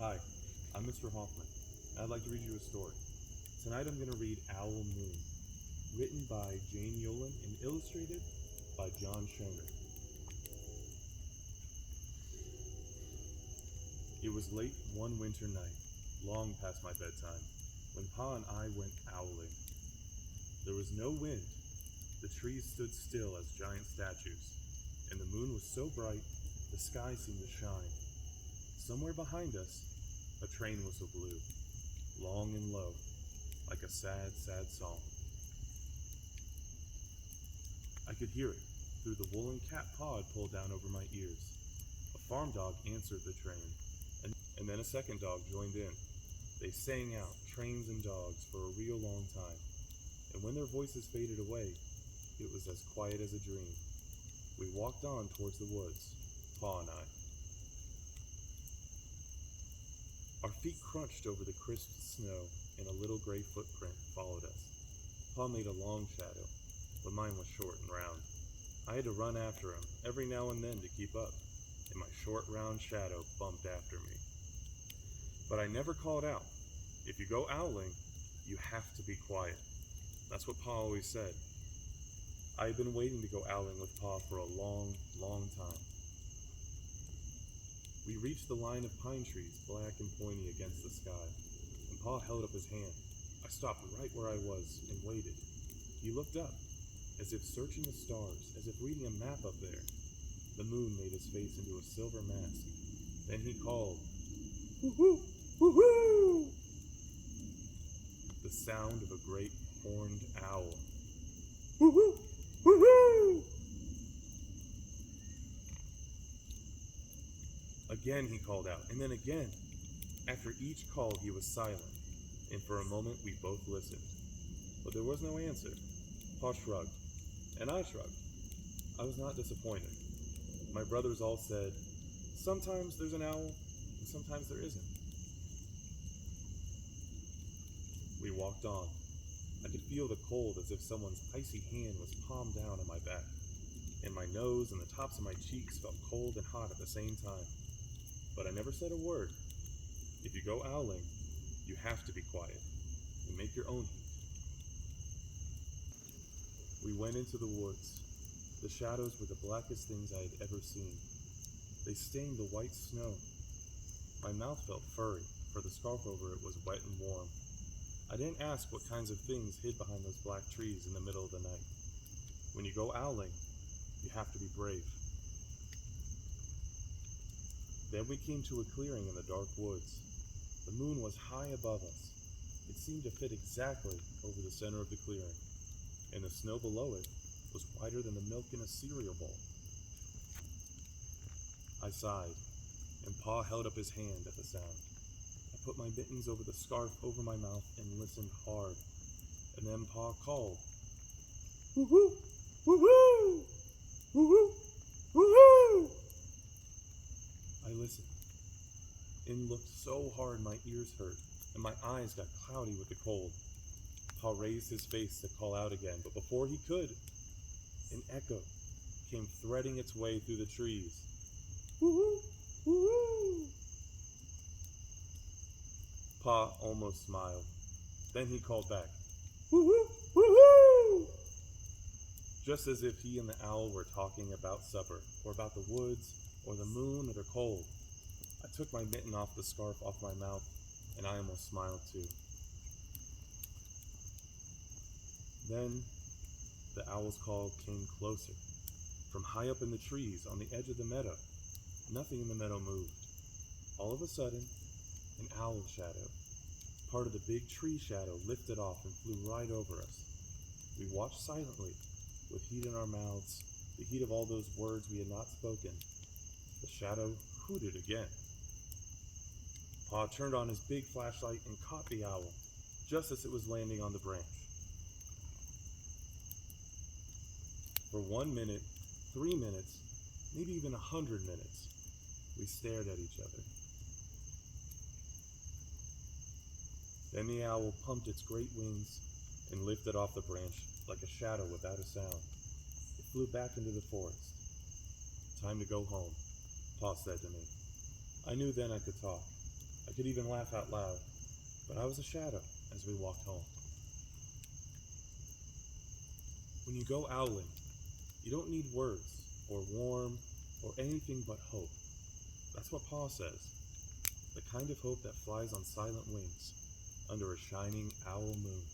Hi, I'm Mr. Hoffman, and I'd like to read you a story. Tonight I'm going to read Owl Moon, written by Jane Yolen and illustrated by John Schoenherr. It was late one winter night, long past my bedtime, when Pa and I went owling. There was no wind, the trees stood still as giant statues, and the moon was so bright the sky seemed to shine. Somewhere behind us, a train whistle blew, long and low, like a sad, sad song. I could hear it through the woolen cap Pa had pulled down over my ears. A farm dog answered the train, and then a second dog joined in. They sang out, trains and dogs, for a real long time, and when their voices faded away, it was as quiet as a dream. We walked on towards the woods, Pa and I. Our feet crunched over the crisp snow, and a little gray footprint followed us. Pa made a long shadow, but mine was short and round. I had to run after him every now and then to keep up, and my short, round shadow bumped after me. But I never called out. If you go owling, you have to be quiet. That's what Pa always said. I had been waiting to go owling with Pa for a long, long time. We reached the line of pine trees, black and pointy against the sky, and Pa held up his hand. I stopped right where I was and waited. He looked up, as if searching the stars, as if reading a map up there. The moon made his face into a silver mask. Then he called, "Woo-hoo! Woo-hoo!" The sound of a great horned owl. "Woo-hoo! Woo-hoo!" Again he called out, and then again. After each call he was silent, and for a moment we both listened. But there was no answer. Pa shrugged, and I shrugged. I was not disappointed. My brothers all said, "Sometimes there's an owl, and sometimes there isn't." We walked on. I could feel the cold as if someone's icy hand was palmed down on my back, and my nose and the tops of my cheeks felt cold and hot at the same time. But I never said a word. If you go owling, you have to be quiet and make your own heat. We went into the woods. The shadows were the blackest things I had ever seen. They stained the white snow. My mouth felt furry, for the scarf over it was wet and warm. I didn't ask what kinds of things hid behind those black trees in the middle of the night. When you go owling, you have to be brave. Then we came to a clearing in the dark woods. The moon was high above us. It seemed to fit exactly over the center of the clearing, and the snow below it was whiter than the milk in a cereal bowl. I sighed, and Pa held up his hand at the sound. I put my mittens over the scarf over my mouth and listened hard, and then Pa called, "Woo-hoo! Woo-hoo! Woo-hoo! Woo-hoo!" I listened, and looked so hard my ears hurt, and my eyes got cloudy with the cold. Pa raised his face to call out again, but before he could, an echo came threading its way through the trees. "Woo-hoo! Woo-hoo!" Pa almost smiled. Then he called back, "Woo-hoo! Woo-hoo!" Just as if he and the owl were talking about supper, or about the woods, or the moon, or the cold. I took my mitten off the scarf off my mouth, and I almost smiled too. Then, the owl's call came closer, from high up in the trees on the edge of the meadow. Nothing in the meadow moved. All of a sudden, an owl shadow, part of the big tree shadow, lifted off and flew right over us. We watched silently, with heat in our mouths, the heat of all those words we had not spoken. The shadow hooted again. Pa turned on his big flashlight and caught the owl, just as it was landing on the branch. For 1 minute, 3 minutes, maybe even 100 minutes, we stared at each other. Then the owl pumped its great wings and lifted off the branch like a shadow without a sound. It flew back into the forest. "Time to go home," Pa said to me. I knew then I could talk. I could even laugh out loud, but I was a shadow as we walked home. When you go owling, you don't need words, or warm, or anything but hope. That's what Pa says. The kind of hope that flies on silent wings under a shining owl moon.